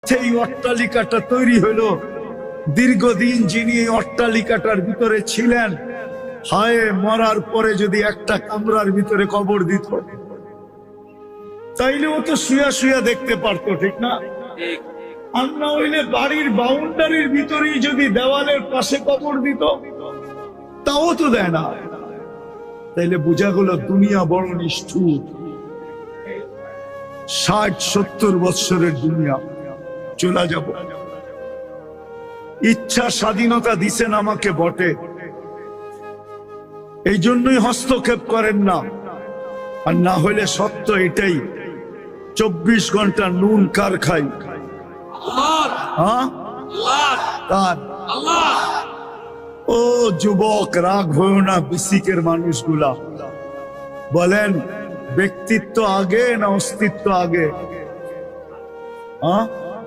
সেই অট্টালিকাটা তৈরি হলো, দীর্ঘদিন যিনি এই অট্টালিকাটার ভিতরে ছিলেন, হায় মরার পরে যদি একটা কামরার ভিতরে কবর দিত, তাইলে ও তো শুয়া শুয়া দেখতে পারতো, ঠিক না? আর না হইলে বাড়ির বাউন্ডারির ভিতরেই যদি দেওয়ালের পাশে কবর দিত, তাও তো দেয় না। তাইলে বোঝা গেল দুনিয়া বড় নিষ্ঠুর। 60-70 বৎসরের দুনিয়া চলে যাব। ইচ্ছা স্বাধীনতা দিছেন আমাকে বটে, এই জন্যই হস্তক্ষেপ করেন না। আর না হইলে সত্য এটাই, 24 ঘন্টা নুন কার খাই? ও যুবক, রাগ হয়েও না। বিসিকের মানুষগুলা বলেন, ব্যক্তিত্ব আগে না অস্তিত্ব আগে?